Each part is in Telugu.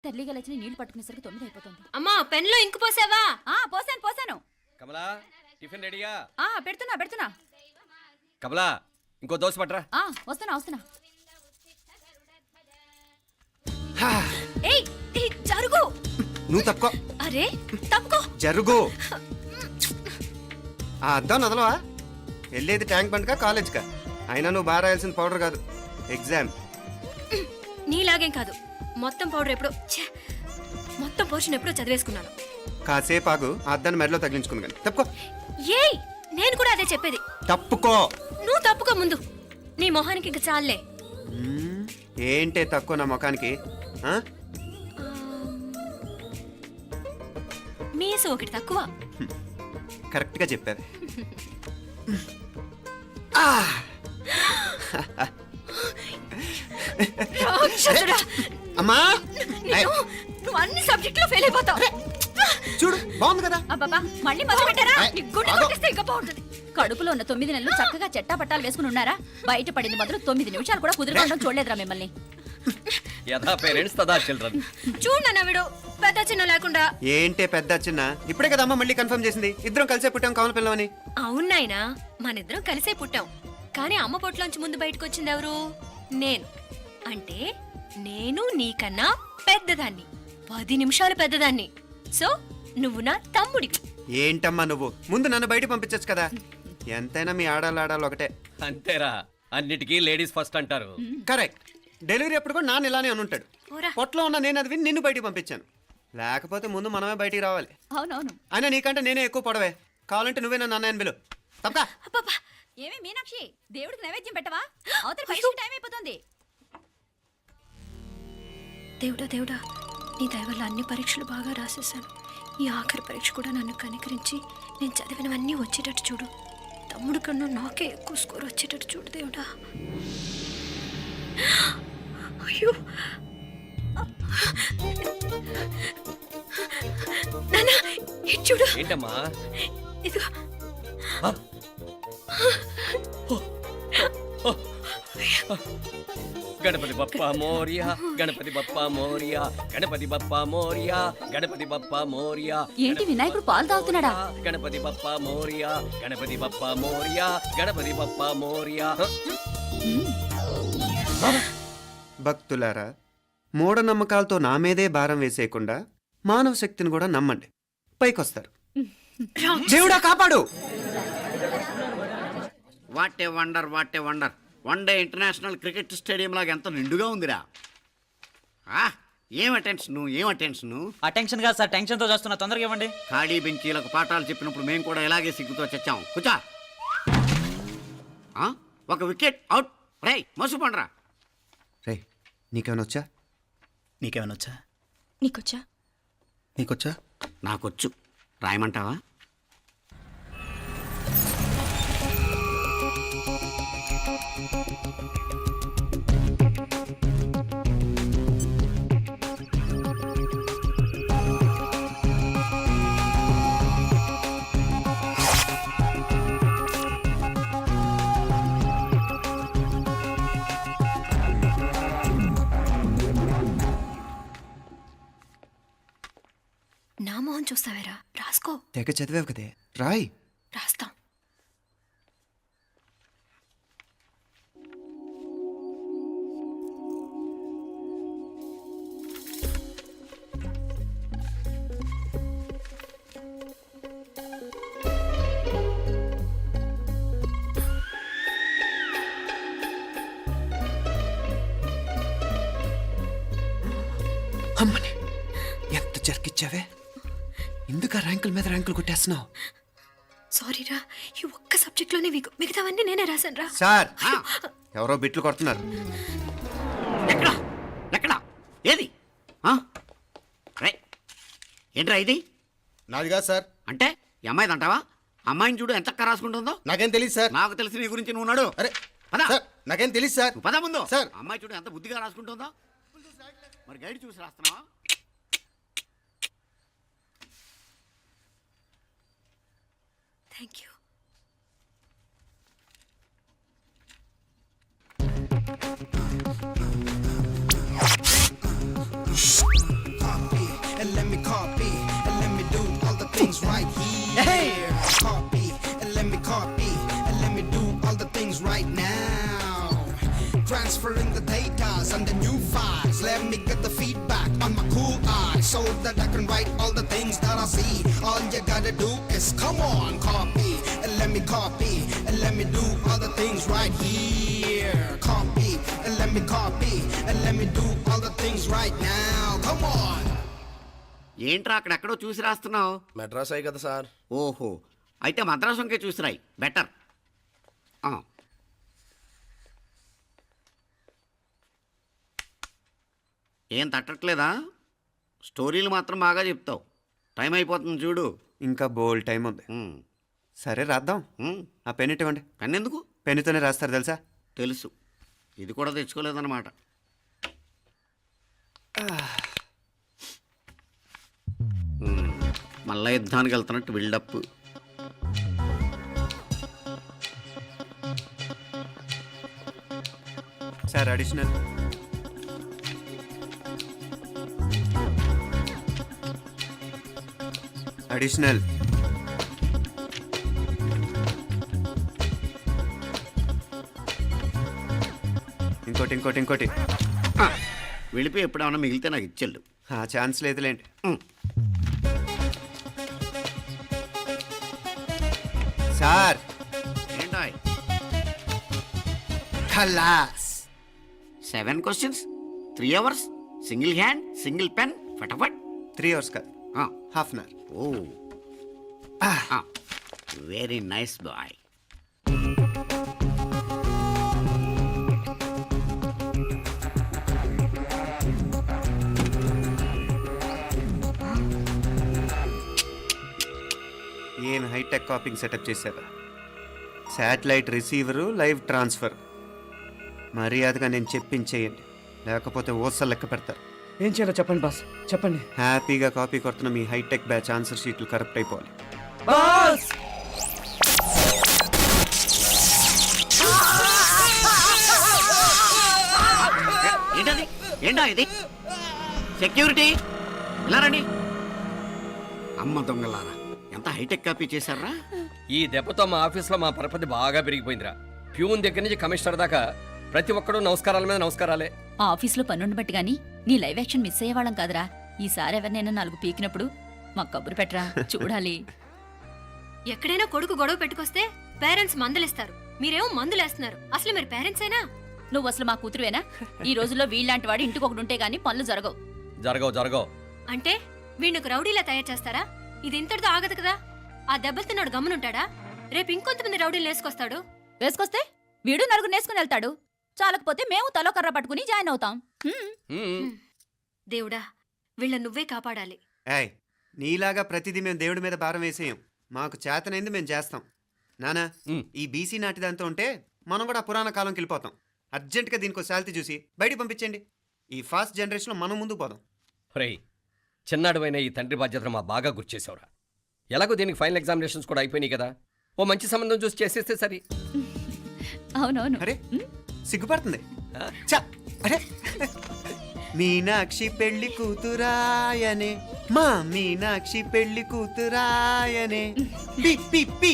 తల్లిగా లేచిన నీళ్లు పట్టుకునేసరికి 9 అయిపోతుంది. అమ్మా పెన్లో ఇంకు పోసావా? పోసాను. కమలా టిఫిన్ రెడీయా? పెడుతున్నా. కమలా ఇంకో దోశ పట్రా. వస్తున్నా. ఏయ్ జరుగు. నువ్వు తప్పుకో. అరే తప్పుకో. జరుగు. అద్దం నదలవా? వెళ్ళేది ట్యాంక్ బండ్కా కాలేజ్కా? అయినా నువ్వు బాగా రాయాల్సిన పౌడర్ కాదు, ఎగ్జామ్. నీలాగేం కాదు, మొత్తం పౌడర్ ఎప్పుడో మొత్తం పోర్షన్ ఎప్పుడో చదివేసుకున్నాను. కాసేపు ఆగు, ఆ అద్దాన్ని మెడలో తగిలించుకుంది కానీ. తప్పుకో. ఏయ్ నేను కూడా అదే చెప్పేది. తప్పుకో. నువ్వు తప్పుకో ముందు. నీ మొహానికి ఇంక చాలే. ఏంటే తక్కువ నా ముఖానికి? మీసు ఒకటి తక్కువ. కరెక్ట్గా చెప్పారు. అమ్మా నువ్వు అన్ని సబ్జెక్టులో ఫెయిల్ అయిపోతావు. చూడు బాగుంది కదా. అబ్బబ్బా మళ్ళీ మొదలు పెట్టారా? ఇంకా బాగుంటుంది. కడుపులో ఉన్న 9 నెలలు చక్కగా చెట్టా పట్టాలు వేసుకుని ఉన్నారా? బయట పడింది మొదలు 9 నిమిషాలు కూడా కుదురుకోవడం చూడలేదురా మిమ్మల్ని. యథా పేరెంట్స్ తదా చిల్డ్రన్. చూడు నవ్విడు పెద్ద చిన్న లేకుండా. ఏంటే పెద్ద చిన్న? ఇప్పుడే కదా అమ్మ మళ్ళీ కన్ఫర్మ్ చేసింది ఇద్దరం కలిసే పుట్టాం కావాలి పిల్లవని. అవునాయినా మనిద్దరం కలిసే పుట్టాం. కానీ అమ్మ పొట్లోంచి ముందు బయటకు వచ్చింది ఎవరు? నేను. అంటే నేను నీకన్నా పెద్దదాన్ని, 10 నిమిషాలు పెద్దదాన్ని. సో నువ్వు నా తమ్ముడి. ఏంటమ్మా నువ్వు? ముందు నన్ను బయట పంపించచ్చు కదా. ఎంతైనా మీ ఆడాలు ఒకటే. అంతేరా, అన్నిటికీ లేడీస్ ఫస్ట్ అంటారు. కరెక్ట్. డెలివరీ అప్పుడు కూడా నాన్న ఇలానే అనుంటాడు. పొట్టలో ఉన్న నేను అది విని నిన్ను బయటికి పంపించాను. లేకపోతే ముందు మనమే బయటికి రావాలి. అవునవును. అయినా నీకంటే నేనే ఎక్కువ పొడవే. కావాలంటే నువ్వే నన్ను అన్నయ్యను పిలు. తప్పకా. ఏమి మీనాక్షి, దేవుడికి నైవేద్యం పెట్టవా? అవతల పరీక్ష టైం అయిపోతుంది. దేవుడా నీ దయ వల్ల అన్ని పరీక్షలు బాగా రాసేసాను. ఈ ఆఖరి పరీక్ష కూడా నన్ను కనికరించి నేను చదివినవన్నీ వచ్చేటట్టు చూడు. తమ్ముడు కన్నా నాకే ఎక్కువ స్కోర్ వచ్చేటట్టు చూడు దేవుడా. అయ్యో నాన్న ఇది చూడు. ఏంటమ్మా? ఇదిగో. గణపతి బప్పా మోరియా, గణపతి బప్పా మోరియా, గణపతి బప్పా మోరియా, గణపతి బప్పా మోరియా. ఏంటి వినాయకుడు పాలు తాగుతున్నాడా? గణపతి బప్పా మోరియా, గణపతి బప్పా మోరియా, గణపతి బప్పా మోరియా. భక్తులారా, మూఢనమ్మకాలతో నా మీదే భారం వేసేయకుండా మానవ శక్తిని కూడా నమ్మండి, పైకొస్తారు. దేవుడా కాపాడు. What a wonder, what a wonder. One day international cricket stadium లాగా ఎంత నిండుగా ఉందిరా. ఏం అటెన్షన్? అటెన్షన్ కాదు సార్, టెన్షన్తో చేస్తున్నా. తొందరగా ఇవ్వండి. ఖాళీ బెంచీలకు పాఠాలు చెప్పినప్పుడు మేము కూడా ఇలాగే సిగ్గుతో చచ్చాం. కూర్చో. ఒక వికెట్ అవుట్. రే మసు పండ్రా. రే నీకేమైనా వచ్చా? నీకేమైనా వచ్చా? నీకొచ్చా? నాకొచ్చు. రాయమంటావా? నా మొహం చూస్తావేరా? రాసుకో. తెగ చదివావు కదే, రాయ్. రాస్తాం. అమ్మని ఎంత జరికిచ్చావే. ఎందుకు ర్యాంకుల మీద ర్యాంకులు కొట్టేస్తున్నావు? సారీరా, ఈ ఒక్క సబ్జెక్ట్లోనే మిగతావన్నీ నేనే రాశాను రా. సార్ ఎవరో బిట్లు కొడుతున్నారు. ఎక్కడ ఏది? ఏంట్రా ఇది? నాది కాదు సార్. అంటే ఈ అమ్మాయిది అంటావా? అమ్మాయిని చూడు ఎంత రాసుకుంటుందో. నాకేం తెలియదు సార్. నాకు తెలిసి నీ గురించి నువ్వు ఉన్నాడు. అరే పద. సార్, నాకేం తెలియదు సార్. పద ముందు. సార్ అమ్మాయి చూడు ఎంత బుద్ధిగా రాసుకుంటుందో. మరి గైడ్ చూసి రాస్తున్నావా? Thank you. black on my cool eye so that I can write all the things that I see. All you gotta do is come on, copy, and let me copy, and let me do all the things right here. Copy, and let me copy, and let me do all the things right now. Come on. ఏంట్రా అక్కడెక్కడో చూసి రాస్తున్నావు? మెడ్రాస్ అయ్యి కదా సార్. ఓహో, అయితే మద్రాసు వంకే చూసి రాయి, బెటర్. ఏం తట్టట్లేదా? స్టోరీలు మాత్రం బాగా చెప్తావు. టైం అయిపోతుంది చూడు. ఇంకా బోల్ టైం ఉంది. సరే రాద్దాం. ఆ పెన్ ఇవ్వండి. పెన్ ఎందుకు? పెన్నుతోనే రాస్తారు తెలుసా? తెలుసు. ఇది కూడా తెచ్చుకోలేదన్నమాట. మళ్ళా యుద్ధానికి వెళ్తున్నట్టు బిల్డప్. Sir additional. అడిషనల్. ఇంకోటి ఇంకోటి ఇంకోటి. వెళ్ళిపోయి ఎప్పుడేమన్నా మిగిలితే నాకు ఇచ్చెళ్ళు. ఆ ఛాన్స్ లేదులేండి. సార్ ఏంటాయ్? ఖలాస్. 7 questions, 3 hours, single hand, single pen, ఫటాఫట్. 3 hours కాదు, half an hour. Oh, very nice boy. ఏం హైటెక్ కాపింగ్ సెటప్ చేశారా? Satellite receiver, live transfer. మర్యాదగా నేను చెప్పించేయండి, లేకపోతే ఓసలు లెక్క పెడతారు. ఏం చేయాలో చెప్పండి బాస్, చెప్పండి. హ్యాపీగా కాపీ కొడుతున్న మీ హైటెక్ బ్యాచ్ ఆన్సర్ షీట్లు కరెక్ట్ అయిపోవాలి. బాస్ ఏంటది? ఏంటా ఇది? సెక్యూరిటీ ఇలా రండి. అమ్మ దొంగలారా, ఎంత హైటెక్ కాపీ చేశారా? ఈ దెబ్బతో మా ఆఫీస్లో మా పరపతి బాగా పెరిగిపోయిందిరా. ప్యూన్ దగ్గర నుంచి కమిషనర్ దాకా ప్రతి ఒక్కడు నమస్కారాల మీద నమస్కారాలే. ఆ ఆఫీస్లో పన్నుండి బట్టి గాని నీ లైవ్ యాక్షన్ మిస్ అయ్యేవాళ్ళం కాదురా. ఈసారి ఎవరినైనా 4 పీకినప్పుడు మాకు కబురు పెట్టరా, చూడాలి. ఎక్కడైనా కొడుకు గొడవ పెట్టుకొస్తే పేరెంట్స్ మందులేస్తారు, మీరేమో మందులేస్తున్నారు. అసలు మీరు పేరెంట్సేనా? నువ్వు అసలు మా కూతురువేనా? ఈ రోజుల్లో వీళ్ళలాంటి వాడు ఇంటికి ఒకటి ఉంటే గానీ పనులు జరగవు. జరగవు. అంటే వీణ్ణకు రౌడీలా తయారు చేస్తారా? ఇది ఇంతటితో ఆగదు కదా. ఆ దెబ్బలు తిన్నాడు గమ్మునుంటాడా? రేపు ఇంకొంతమంది రౌడీలు వేసుకొస్తాడు. వేసుకొస్తే వీడు 4 నేసుకుని వెళ్తాడు. చాలకపోతే మేము తలో కర్ర పట్టుకుని జాయిన్ అవుతాం. దేవుడా, వీళ్ళ నువ్వే కాపాడాలి. ఏయ్, నీలాగా ప్రతిదీ మేము దేవుడి మీద భారం వేసేయం. మాకు చేతనైంది మేము చేస్తాం. నానా, ఈ బీసీ నాటి దాంతో ఉంటే మనం కూడా పురాణ కాలంకి వెళ్ళిపోతాం. అర్జెంటుగా దీనికి శాలిటీ చూసి బయటికి పంపించండి. ఈ ఫాస్ట్ జనరేషన్లో మనం ముందుకు పోదాం. రేయ్, చిన్నాడువైన ఈ తండ్రి బాధ్యతను మా బాగా గుర్చేసావురా. ఎలాగో దీనికి ఫైనల్ ఎగ్జామినేషన్స్ కూడా అయిపోయినాయి కదా, ఓ మంచి సంబంధం చూసి చేసేస్తే సరి. అవునవును. అరే సిగ్గుపడుతుంది. చ, అరే మీనాక్షి పెళ్లి కూతురాయనే, మా మీనాక్షి పెళ్లి కూతురాయనే. పి పి పి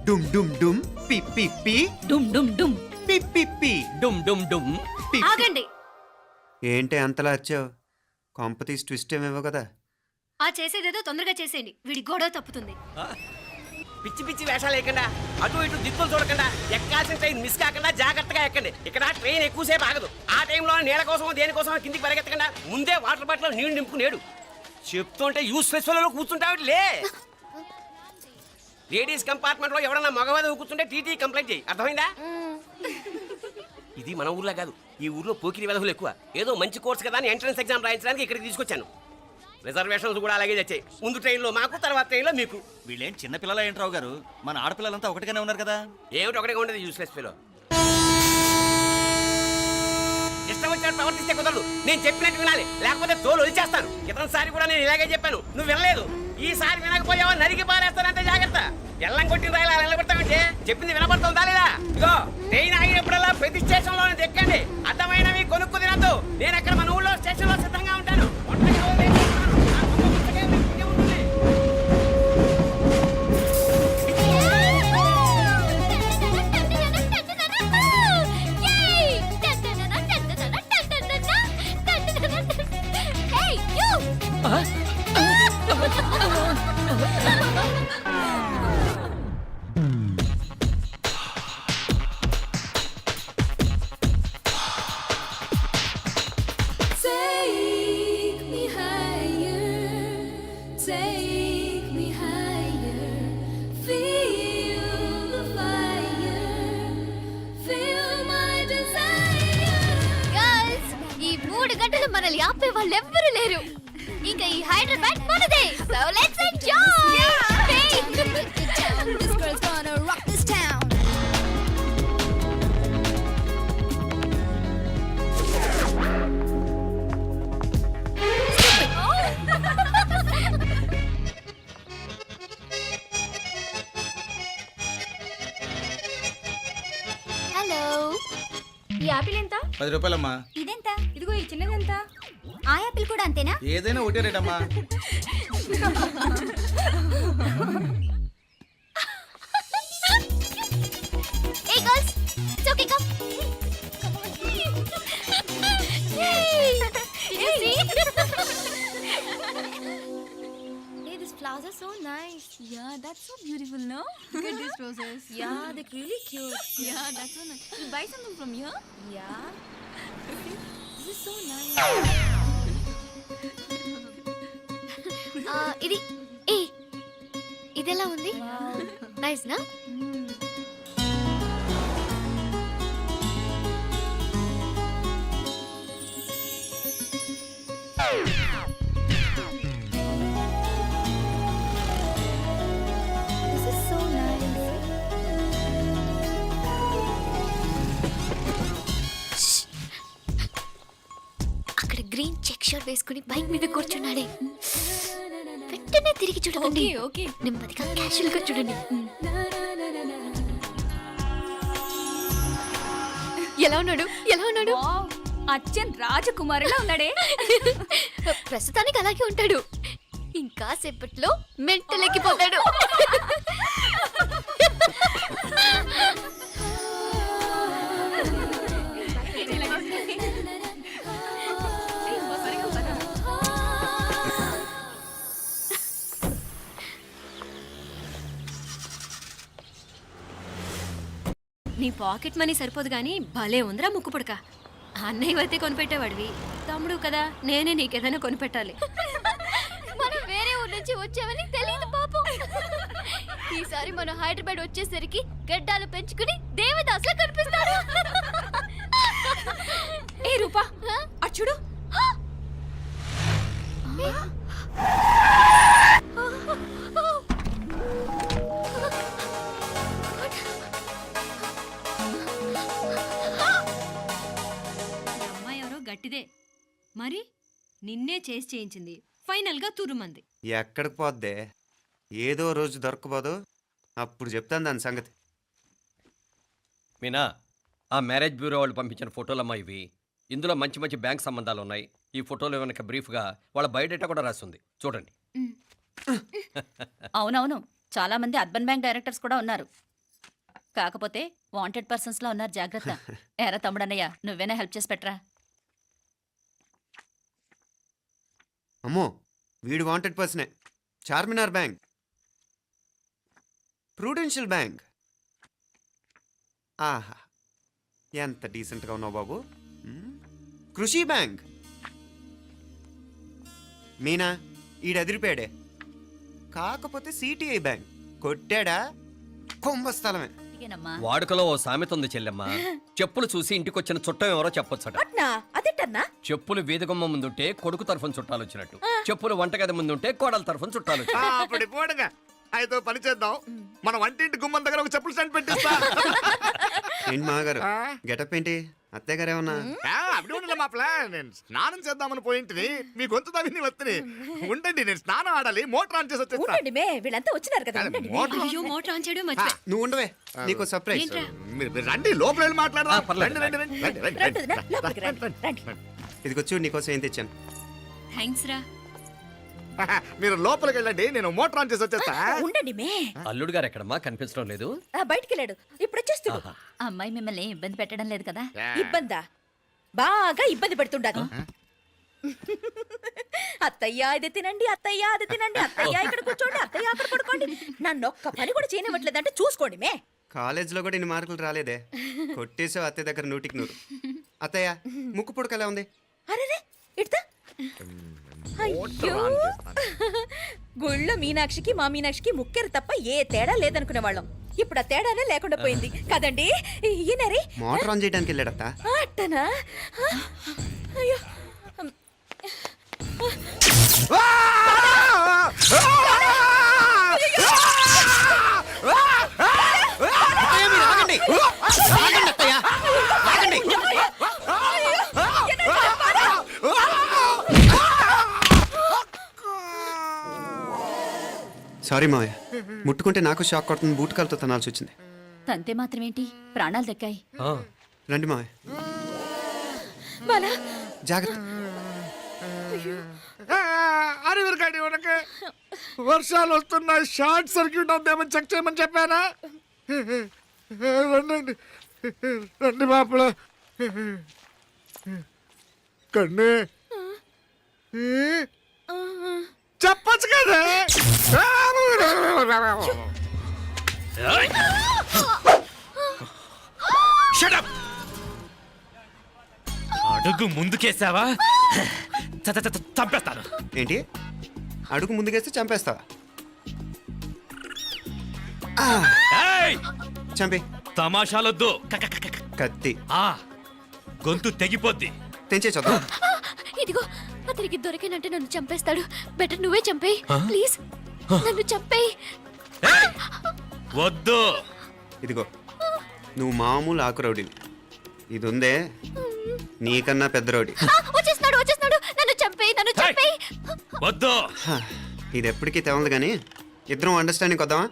డుమ్ డుమ్ డుమ్, పి పి పి డుమ్ డుమ్ డుమ్, పి పి పి డుమ్ డుమ్ డుమ్. పి. ఆగండి. ఏంటి అంతలా వచ్చావు? కాంపతీస్ ట్విస్ట్ ఏమేవో కదా. ఆ చేసేదేదో తొందరగా చేసేయండి, వీడి గొడవ తప్పుతుంది. పిచ్చి పిచ్చి వేషాలు లేకుండా, అటు ఇటు దిక్కులు చూడకుండా, ఎక్కాల్సిన ట్రైన్ మిస్ కాకుండా జాగ్రత్తగా ఎక్కండి. ఇక్కడ ట్రైన్ ఎక్కువసేపు ఆగదు. ఆ టైంలో నీళ్ళ కోసం దేనికోసం కిందికి పరిగెత్తకుండా ముందే వాటర్ బాటిల్ నీళ్లు నింపుకునేడు. చెప్తుంటే యూస్లెస్ లో కూర్చుంటావు. లే, లేడీస్ కంపార్ట్మెంట్ లో ఎవరన్నా మగవాది కూర్చుంటే టీటీ కంప్లైంట్ చేయి, అర్థమైందా? ఇది మన ఊర్లో కాదు, ఈ ఊర్లో పోకిరి వెధవులు ఎక్కువ. ఏదో మంచి కోర్స్ కదా అని ఎంట్రన్స్ ఎగ్జామ్ రాయించడానికి ఇక్కడికి తీసుకొచ్చాను. రిజర్వేషన్స్ కూడా అలాగే వచ్చాయి. ముందు ట్రైన్లో మాకు, తర్వాత ట్రైన్లో మీకు. వీళ్ళేం చిన్నపిల్లల ఏంట్రావు గారు, మన ఆడపిల్లలంతా ఒకటిగానే ఉన్నారు కదా. ఏమిటి ఒకటిగా ఉండేది యూస్లెస్ ఫెలో. ఇష్టం వచ్చినట్టు ప్రవర్తిస్తే కుదరదు. నేను చెప్పినట్టు వినాలి, లేకపోతే తోలు వదిలేస్తాను. ఇతనిసారి కూడా నేను ఇలాగే చెప్పాను, నువ్వు వినలేదు. ఈసారి వినకపోయావా నరికి పారేస్తానంటే జాగ్రత్త. ఎల్లం కొట్టిన రాయలా నిలబడతామంటే చెప్పింది వినపడుతుందా లేదా? ఇగో ట్రైన్ ఆగినప్పుడల్లా ప్రతి స్టేషన్ లో ఎక్కండి. అర్థమైనవి కొనుక్కు తినద్దు. నేను అక్కడ మన ఊళ్ళో స్టేషన్ లో సిద్ధంగా ఉంటాను. Take me higher, take me higher. Feel the fire, feel my desire. Girls ఈ 3 గంటలు మనల్ని ఆపే వాళ్ళు ఎవ్వరు లేరు. ఇక ఈ హైదరాబాద్ మనదే. So let's enjoy. This girl's gonna rock this town. Hello. ఈ యాపిల్ ఎంత? 10 రూపాయలమ్మా. ఇదెంత? ఇదిగో ఈ చిన్నది ఎంత? ఆ యాపిల్ కూడా అంతేనా? ఏదైనా ఒకటే రేట్ అమ్మా. Hey girls, it's okay, come. Yay! Did you see? Hey, these flowers are so nice. Yeah, that's so beautiful, no? Look at these roses. Yeah, they're really cute. Yeah, that's so nice. We'll buy something from here. Yeah. This is so nice. ఇది ఏ ఇదెలా ఉంది? నైస్ నా? This is so nice. అక్కడ గ్రీన్ చెక్ షర్ట్ వేసుకుని బైక్ మీద కూర్చున్నాడే. వెంటనే తిరిగి చూడకండి. ఓకే. నెమ్మదిగా క్యాషువల్ గా చూడండి. ఎలా ఉన్నాడు? ఎలా ఉన్నాడు? వావ్, అచ్చన్ రాజకుమారిలా ఉన్నాడే. ప్రస్తుతానికి అలాగే ఉంటాడు. ఇంకా సేపట్లో మెంటల్ ఎక్కిపోతాడు. నీ పాకెట్ మనీ సరిపోదు గానీ భలే ఉందిరా ముక్కు పుడక. అన్నయ్య అయితే కొనిపెట్టేవాడివి, తమ్ముడు కదా నేనే నీకేదైనా కొనిపెట్టాలి. మనం వేరే ఊరు నుంచి వచ్చామని తెలియదు పాపం. ఈసారి మనం హైదరాబాద్ వచ్చేసరికి గడ్డాలు పెంచుకుని దేవదాసులా కనిపిస్తారు. ఏ రూపా, అచ్చుడు. ఈ అమ్మాయి ఎవరో గట్టిదే, మరి నిన్నే చేసి చేయించింది. ఫైనల్ గా తురుమంది. ఎక్కడికి పోద్దే? ఏదో రోజు దొరకపోదు, అప్పుడు చెప్తాను దాని సంగతి. మీనా, ఆ మ్యారేజ్ బ్యూరో వాళ్ళు పంపించిన ఫోటోలమ్మా ఇవి. ఇందులో మంచి మంచి బ్యాంక్ సంబంధాలు ఉన్నాయి. ఈ ఫోటోలో వెనక బ్రీఫ్గా వాళ్ళ బయోడేటా కూడా రాస్తుంది, చూడండి. అవునవును, చాలా మంది అర్బన్ బ్యాంక్ డైరెక్టర్స్ కూడా ఉన్నారు. కాకపోతే వాంటెడ్ పర్సన్స్ లో ఉన్నారు, జాగ్రత్త. ఎరా తమ్ముడన్నయ్య, నువ్వేనా హెల్ప్ చేసి పెట్టరా. అమ్మో, వీడు వాంటెడ్ పర్సనే. Charminar bank, prudential bank. ఆహా, ఎంత డీసెంట్గా ఉన్నావు బాబు. కృషి బ్యాంక్. మీనా, ఈడు అదిరిపాడే. కాకపోతే సిటిఐ బ్యాంక్ కొట్టాడా కుంభస్థలమే. ఇదేనమ్మా. వాడుకలో ఓ సామెత ఉంది చెల్లెమ్మ. చెప్పులు చూసి ఇంటికొచ్చిన చుట్టం ఎవరో చెప్పొచ్చట. అదేంటన్నా? చెప్పులు వీధగుమ్మ ముందుంటే కొడుకు తరఫున చుట్టాలు వచ్చినట్టు, చెప్పులు వంటగది ముందుంటే కోడల తరఫున చుట్టాలు వచ్చినట్టు. అప్పుడు పోడుగా అయితే పని చేద్దాం. మన వంటింటి గుమ్మం దగ్గర ఒక చెప్పులు స్టాండ్ పెట్టిస్తా. ఏంటి మాగారు, గెటప్ ఏంటి? అత్తయ్య గారు ఏమన్నా? అప్పుడు ఉండలే మా ప్లాన్. నేను స్నానం చేద్దామని పోయింటిని, మీ గొంతు తవ్వి వస్తుంది. ఉండండి, నేను స్నానం ఆడాలి. మోటార్ ఆన్ చేసి వచ్చేస్తా. వీళ్ళంతా వచ్చినారు కదా. మోటార్ అయ్యో మోటార్ ఆన్ చేయడం మర్చిపోయా. నువ్వు ఉండవే, నీకు సర్ప్రైజ్. ఏంట్రా? మీరు రండి, లోపల వెళ్ళి మాట్లాడదాం. పర్లేదు. రండి, రండి, రండి, రండి, రండి, రండి. ఇదిగొచ్చు, నీకోసం ఏం తెచ్చాను. థ్యాంక్స్ రా. మీరు లోపలికి వెళ్ళండి, నేను మోటార్ ఆన్ చేసి వచ్చేస్తా. ఉండండి మే, అల్లుడు గారు ఎక్కడమ్మా, కనిపించడం లేదు. బయటికి వెళ్ళాడు, ఇప్పుడు వచ్చేస్తాడు. ఆహా. అమ్మాయి మిమ్మల్ని ఇబ్బంది పెట్టడం లేదు కదా? యా. ఇబ్బందా? బాగా ఇబ్బంది పెడుతుండదు. అత్తయ్య ఇది తినండి, అత్తయ్య అది తినండి, అత్తయ్య ఇక్కడ కూర్చోండి, అత్తయ్య అక్కడ పడుకోండి. నన్ను ఒక్క పని కూడా చేయనివ్వట్లేదంటే చూసుకోండి మే. కాలేజీలో కూడా ఇన్ని మార్కులు రాలేదే. కొట్టేసావు అత్తయ్య దగ్గర 100కి 100. అత్తయ్య ముక్కు పుడక ఎలా ఉంది? అరే ఇడతా. అయ్యో, గుళ్ళో మీనాక్షికి మా మీనాక్షికి ముక్కెరు తప్ప ఏ తేడా లేదనుకునే వాళ్ళం. ఇప్పుడు ఆ తేడానే లేకుండా పోయింది కదండి. ఈయనరే మోటార్ ఆన్ చేయడానికి వెళ్ళాడత్త. అట్టనా? అయ్యో, అత్తయ్య, మీరు ఆగండి. ఆగండి అత్తయ్య, ఆగండి. సారీ మావయ్య, ముట్టుకుంటే నాకు షాక్ కొడుతుంది. బూట్ కాలుతో తనాల్సి వచ్చింది. తంతే మాత్రమేంటి, ప్రాణాలు దక్కాయి. రండి మావయ్య, బాలా జాగ్రత్త. అరవిరకండి ఉనకే వర్షాలు వస్తున్నాయి, షార్ట్ సర్క్యూట్ అవుతామని చెక్ చేయమని చెప్పానా? రండి రండి మాపల కన్నే చెప్పచ్చు కదా. అడుగు ముందుకేసావా చంపేస్తాను. ఏంటి అడుగు ముందుకేస్తే చంపేస్తావా? చంపి. తమాషాలొద్దు. కత్తి గొంతు తెగిపోద్ది. తెంచే చదువు. ఇదిగో అతనికి దొరికినంటే నన్ను చంపేస్తాడు. బెటర్ నువ్వే చంపేయి ప్లీజ్, నన్ను చంపేయి. వద్దు. ఇదిగో నువ్వు మామూలు ఆకు రౌడీవి, ఇది ఉందే నీకన్నా పెద్ద రౌడీ. వచ్చేస్తున్నాడు నన్ను చంపేయి. వద్దు. ఇది ఎప్పటికీ తెవలదు కానీ ఇద్దరం అండర్స్టాండింగ్ వద్దామా?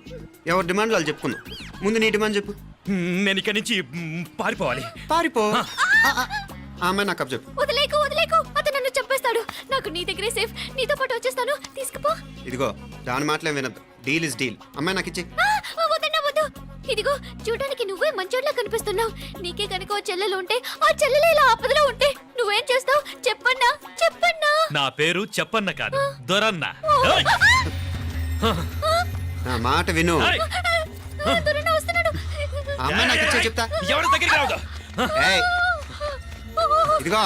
ఎవరి డిమాండ్లు వాళ్ళు చెప్పుకుందాం. ముందు నీ డిమాండ్ చెప్పు. నేను ఇక్కడి నుంచి పారిపోవాలి. పారిపో. ఆ అమ్మాయి నాకు చెప్పు. వదిలేకు అతను నన్ను చంపేస్తాడు. నాకు నీ దగ్గరే సేఫ్, నీతో పాటు వచ్చేస్తాను, తీసుకుపో. ఇదిగో దాని మాటలే వినద్దు. Deal is deal. అమ్మాయి నాకు ఇచ్చి. వద్దు. ఇదిగో చూడడానికి నువ్వే మంచోడ్లా కనిపిస్తున్నావు. నీకే కనుక ఓ చెల్లెలు ఉంటే, ఆ చెల్లెలు ఇలా ఆపదలో ఉంటే నువ్వేం చేస్తావు చెప్పన్నా? నా పేరు చెప్పన్న కాదు, దొరన్న. నా మాట విను. దొరన్న వస్తున్నాడు. ఆ అమ్మాయి నాకు ఇచ్చే చెప్తా. ఎవరి దగ్గరికి రావద్దు. ఏయ్, ఇదిగో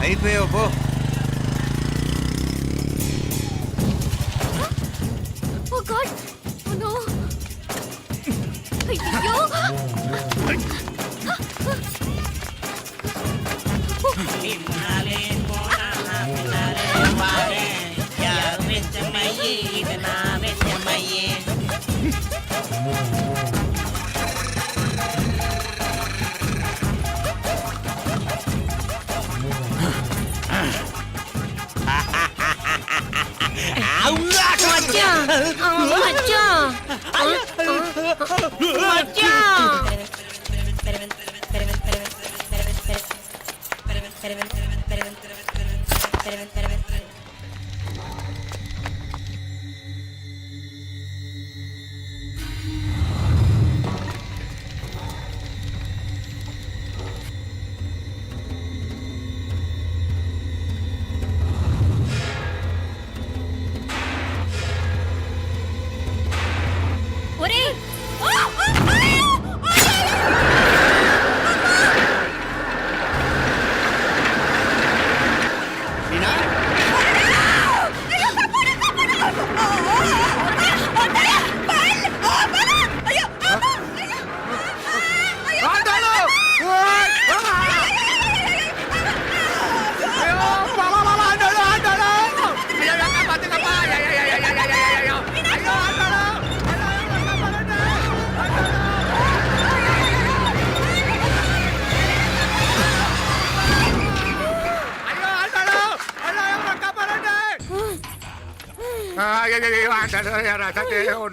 అయిపోయావు పో. Oh God! Oh no! అయ్యో!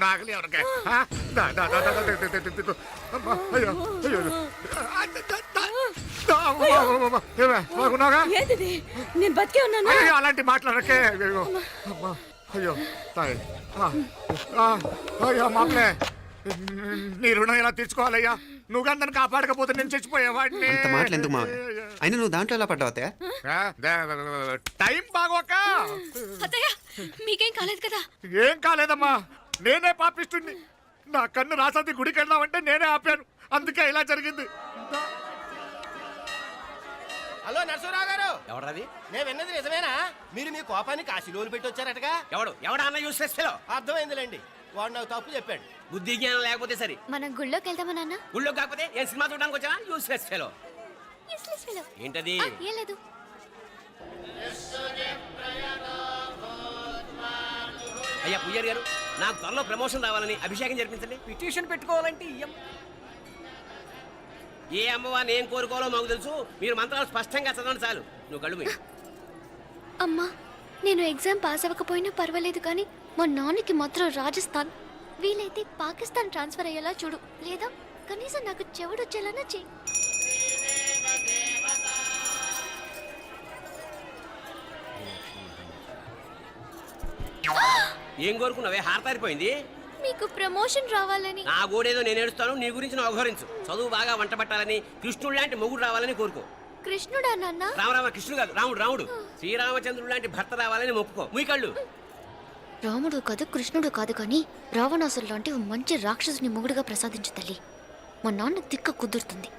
నాగలి ఎవరికే నేను బతికే ఉన్నాను. అలాంటి మాట్లాడకే. అయ్యో తాయి. అయ్యో మామలే నీ రుణం ఎలా తీర్చుకోవాలయ్యా? నువ్వు గందను కాపాడకపోతే నేను చచ్చిపోయేవాడిని. అంత మాటలు ఎందుకు మా అయినా నువ్వు దాంట్లో ఎలా పడ్డావు అత్తయ్య? టైం బాగోక. అత్తయ్య మీకేం కాలేదు కదా? ఏం కాలేదమ్మా, నేనే పాపిస్తుంది. నా కన్ను రాసాది గుడికి వెళ్దామంటే నేనే ఆపాను, అందుకే ఇలా జరిగింది. హలో నరసరావు గారు. ఎవడది? నేను విన్నది నిజమేనా? మీరు మీ కోపాన్ని కాశీలోలు పెట్టి వచ్చారటగా? ఎవడా అన్న యూస్లెస్ ఫెలో? అర్థమైందిలేండి, వాడు నాకు తప్పు చెప్పాడు. బుద్ధి జ్ఞానం లేకపోతే సరే. మనం గుళ్ళోకి వెళ్దామా నాన్న? ఊళ్ళో కాకపోతే ఏం సినిమా చూడడానికి వచ్చావా? Useless fellow. Useless fellow. ఏంటది? ఏం లేదు. అయ్యా పుయ్యర్ గారు, నాకు త్వరలో ప్రమోషన్ రావాలని అభిషేకం జరిపించండి. పిటిషన్ పెట్టుకోవాలంటే ఏ అమ్మవారిని ఏం కోరుకోవాలో మాకు తెలుసు. మీరు మంత్రాలు స్పష్టంగా చదవండి చాలు. నువ్వు కళ్ళు మూయి. అమ్మా, నేను ఎగ్జామ్ పాస్ అవ్వకపోయినా పర్వాలేదు కానీ మా నాన్నకి మాత్రం రాజస్థాన్, వీలైతే పాకిస్తాన్ ట్రాన్స్ఫర్ అయ్యేలా చూడు, లేదా కనీసం నాకు చెవుడు వచ్చేలానా చెయ్యి. ఏం కోరుకున్నావే? హారతారిపోయింది. మీకు ప్రమోషన్ రావాలని. నా గోడేదో నేను ఏడుస్తాను, నీ గురించి నువ్వు అఘోరించు. చదువు బాగా వంట పట్టాలని, కృష్ణుడు లాంటి మొగుడు రావాలని కోరుకో. కృష్ణుడా నాన్న? రామరామ కృష్ణుడు కాదు, రాముడు. శ్రీరామచంద్రుడు లాంటి భర్త రావాలని మొక్కుకో. మీ కళ్ళు. రాముడు కాదు కృష్ణుడు కాదు కానీ రావణాసురు లాంటి ఓ మంచి రాక్షసుని మొగుడుగా ప్రసాదించు తల్లి. మా నాన్న తిక్క కుదురుతుంది.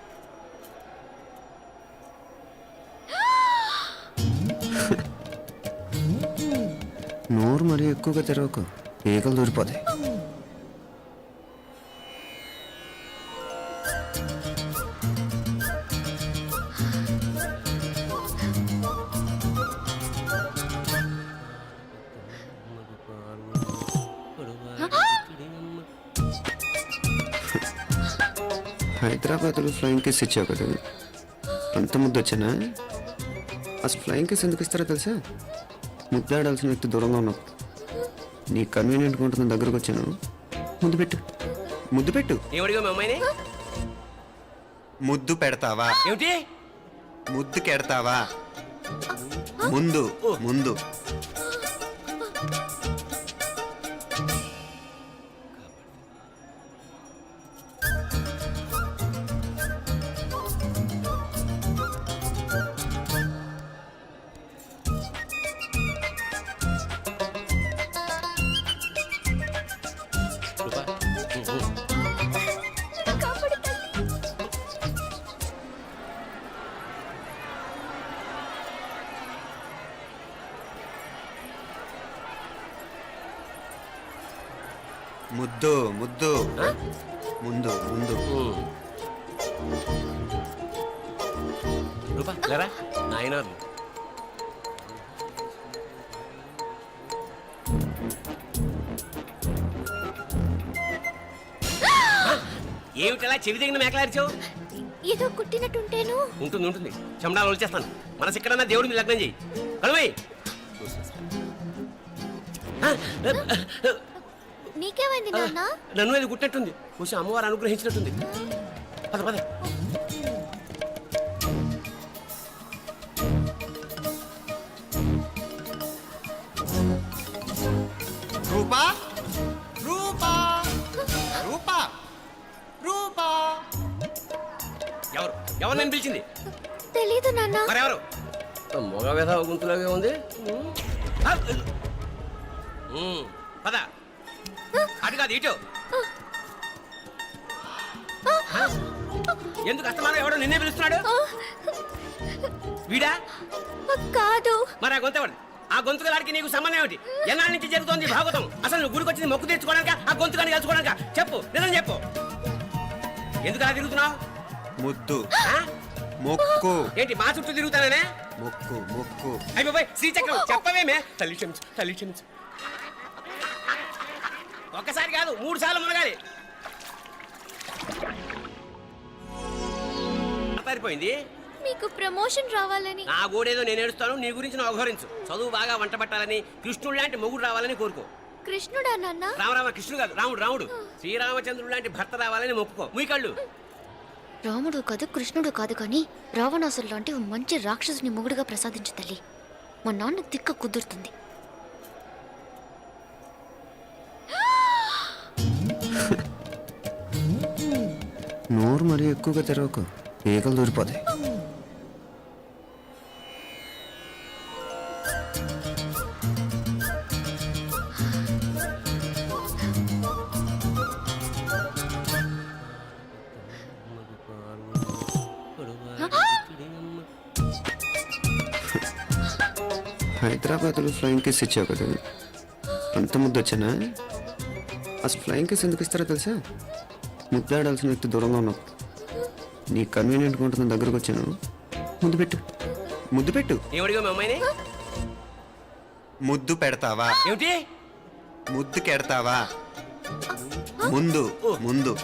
నోరు మరీ ఎక్కువగా తెరవకు, ఈగలు దూరిపోతాయి. హైదరాబాద్లో ఫ్లయింగ్ కేస్ ఇచ్చావు కదా, అంత ముద్దు వచ్చానా? అసలు ఫ్లయింగ్ కేస్ ఎందుకు ఇస్తారో తెలుసా? ముద్దాడాల్సిన వ్యక్తి దూరంగా ఉన్నావు. నీ కన్వీనియంట్గా ఉంటుంది దగ్గరకు వచ్చాను. ముద్దు పెట్టు. ఏమడిగా మీ అమ్మాయిని? ముద్దు పెడతావా? ఏమిటి? ముద్దు కెడతావా? ముందు ముందు. ముద్దు ముద్దు. ముందు ముందు. రూపా లేరా నాయనారు. ఏమిటలా చెవి దగ్గర మేకలారిచావు? ఏదో కుట్టినట్టుంటేను. ఉంటుంది. చెమడాలు వచ్చేస్తాను. మనసు ఎక్కడన్నా దేవుడి మీద లగ్నం చేయి. కలవై. నీకేమైంది నాన్న? నన్ను అది గుట్టినట్టుంది. కొంచెం అమ్మవారు అనుగ్రహించినట్టుంది. పద పద. రూపా రూపా రూపా రూపా. ఎవరు నేను పిలిచింది? తెలీదు నాన్న. మరెవరు? మగ వేధ గుంతులాగే ఉంది. పద. అటు కాదు ఇటు. ఎందుకు అస్తమానం ఎవడో నిన్నే పిలుస్తున్నాడు? వీడా కాదు. మరి ఆ గొంతు ఎవడు? ఆ గొంతుకలాడికి నీకు సంబంధం ఏమిటి? ఎన్నాళ్ళ నుంచి జరుగుతోంది భాగవతం? అసలు నువ్వు గుడికి వచ్చింది మొక్కు తీర్చుకోవడానిక, ఆ గొంతుకాన్ని కలుసుకోవడానిక? చెప్పు, నిజం చెప్పు. ఎందుకు అలా తిరుగుతున్నావు? ముద్దు మొక్కు. ఏంటి మా చుట్టూ తిరుగుతానే? మొక్కు మొక్కు. అయిపోయి శ్రీచక్రం చెప్పవేమే? తల్లి క్షమించు. ఒక్కసారి కాదు 3 సార్లు మునగాలి. పారిపోయింది. మీకు ప్రమోషన్ రావాలని. నా గోడేదో నేను ఏడుస్తాను, నీ గురించి నువ్వు అఘోరించు. చదువు బాగా వంట పట్టాలని, కృష్ణుడు లాంటి మొగుడు రావాలని కోరుకో. కృష్ణుడా నాన్న? రామరామ కృష్ణుడు కాదు, రాముడు. శ్రీరామచంద్రుడు లాంటి భర్త రావాలని మొక్కుకో. మీ కళ్ళు. రాముడు కాదు కృష్ణుడు కాదు కానీ రావణాసురు లాంటి ఓ మంచి రాక్షసుని మొగుడుగా ప్రసాదించు తల్లి. మా నాన్న తిక్క కుదురుతుంది. నోరు మరీ ఎక్కువగా తెరవకు, ఈగలు దూరిపోతాయి. హైదరాబాద్లో ఫ్లయింగ్ కిస్ ఇచ్చావు కదా, అంత ముద్దు వచ్చానా? అసలు ఫ్లయింగ్ కిస్ ఎందుకు ఇస్తారో తెలుసా? ముద్దాడాల్సిన వ్యక్తి దూరంగా ఉన్నావు. నీ కన్వీనియంట్గా ఉంటుంది, దగ్గరకు వచ్చాను. ముద్దు పెట్టు, ముద్దు పెట్టు. ఏమడిగా మీ అమ్మాయిని? ముద్దు పెడతావా? ఏమిటి? ముద్దు కెడతావా? ముందు ముందు.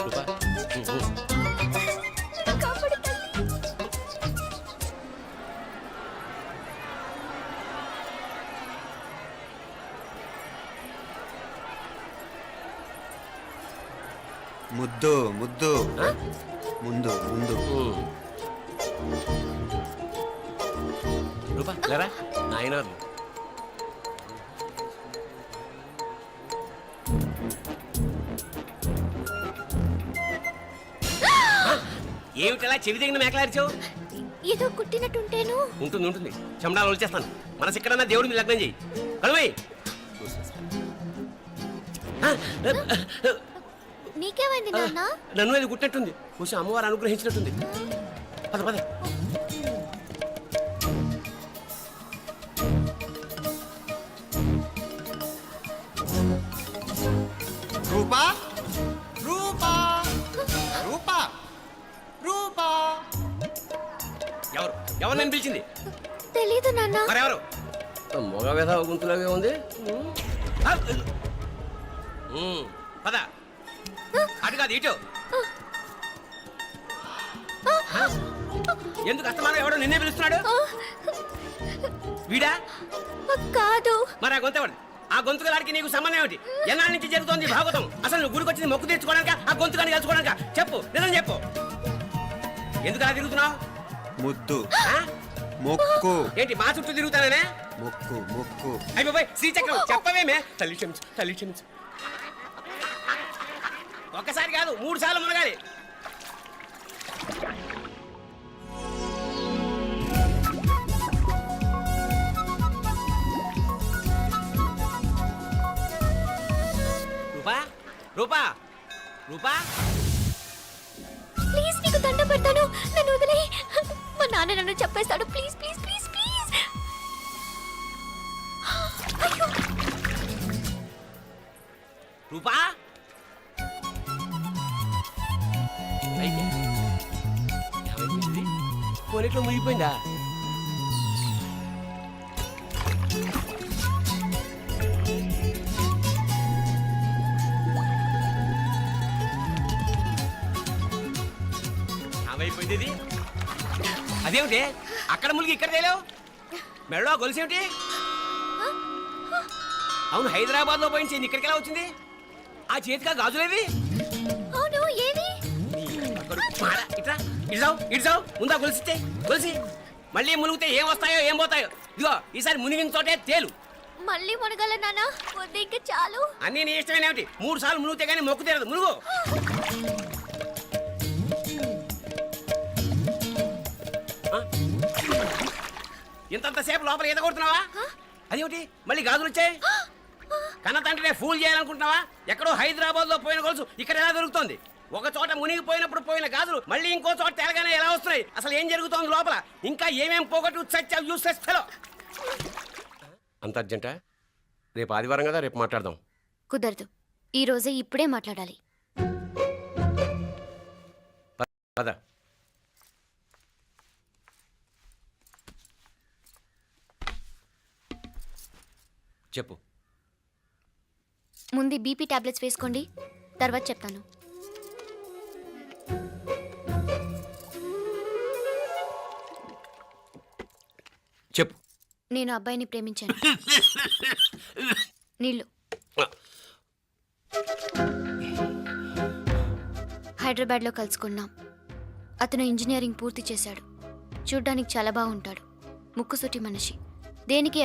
రూపా, ముద్దు ముద్దు. ముందు ముందు. రూపా లేరా నాయన. ఏమిటలా చెవి దగ్గర మేకలారిచావు? ఏదో కుట్టినట్టుంటేను. ఉంటుంది ఉంటుంది, చెమడాలు వచ్చేస్తాను. మనసు ఎక్కడన్నా దేవుడి మీద లగ్నం చేయి. కలువై. నీకేమైంది నాన్న? నన్ను అది కుట్టినట్టుంది, కొంచెం అమ్మవారు అనుగ్రహించినట్టుంది. పద పద. రూపా రూపా రూపా రూపా. ఎవరు ఎవరు నన్ను పిలిచింది? తెలీదు నాన్న. మరెవరు? మగ వేధ గుంతులాగే ఉంది. పద. అటు కాదు ఇటు. ఎందుకు అస్తమానం ఎవడో నిన్నే పిలుస్తున్నాడు? వీడా? కాదు. మరి ఆ గొంతు ఎవడు? ఆ గొంతుగాడికి నీకు సంబంధం ఏమిటి? ఎన్నాళ్ళ నుంచి జరుగుతోంది భాగవతం? అసలు నువ్వు గుడికి వచ్చింది మొక్కు తీర్చుకోవడానిక, ఆ గొంతుగాని కలుసుకోవడానిక? చెప్పు, నిజం చెప్పు. ఎందుకు అలా తిరుగుతున్నావు? ముద్దు మొక్కు. ఏంటి మా చుట్టూ తిరుగుతానే? మొక్కు మొక్కు. అయిపోయి శ్రీచక్రం చెప్పవేమే? తల్లి క్షమించు, తల్లి క్షమించు. ఒక్కసారి కాదు 3 సార్లు మునగాలి. రూపా రూపా రూపా. ప్లీజ్ నీకు దండ పెడతాను, నన్ను వదిలే. మా నాన్న నన్ను చెప్పేస్తాడు. Please please please please. అయ్యో. రూపా. పోలీట్లో మునిగిపోయిందా? ఏమైపోయింది ఇది? అదేమిటి అక్కడ మునిగి ఇక్కడ తేలేవు? మెడలో గొలుసు ఏమిటి? అవును, హైదరాబాద్ లో పోయించింది, ఇక్కడికి ఎలా వచ్చింది? ఆ చేతిగా గాజులేవి? అవును, ఏది? ఇట్రా ఇడ్సావు ముందా గొలిసితే గొలిసి మళ్ళీ మునిగితే ఏం వస్తాయో ఏం పోతాయో. ఇదిగో ఈసారి మునిగిన చోటే తేలు. మళ్ళీ మునగల నాన్న, వద్దు ఇంకా చాలు. అన్నీ నీ ఇష్టమైన ఏమిటి? 3 సార్లు మునిగితే కానీ మొక్కు తీరదు. మునుగు. ఇంతంతసేపు లోపల ఈత కొడుతున్నావా? అదేమిటి మళ్ళీ గాజులు వచ్చాయి? కన్న తండ్రినే ఫూల్ చేయాలనుకుంటున్నావా? ఎక్కడో హైదరాబాద్ లో పోయిన గొలుసు ఇక్కడ ఎలా దొరుకుతుంది? ఒక చోట మునిగిపోయినప్పుడు పోయిన గాజులు మళ్ళీ ఇంకో చోట తేలగానే ఎలా వస్తున్నాయి? అసలు ఏం జరుగుతోంది లోపల? ఇంకా ఏమేం పోగొట్టు చచ్చావు యూస్లెస్ ఫెలో. అంత అర్జెంటా? రేపు ఆదివారం కదా, రేపు మాట్లాడదాం. కుదరదు, ఈ రోజే ఇప్పుడే మాట్లాడాలి. పద. చెప్పు. ముందు బీపీ టాబ్లెట్స్ వేసుకోండి, తర్వాత చెప్తాను. చెప్పు. నేను అబ్బాయిని ప్రేమించాను. నీళ్ళు. హైదరాబాద్లో కలుసుకున్నాం. అతను ఇంజనీరింగ్ పూర్తి చేశాడు. చూడ్డానికి చాలా బాగుంటాడు. ముక్కుసూటి మనిషి. దేనికి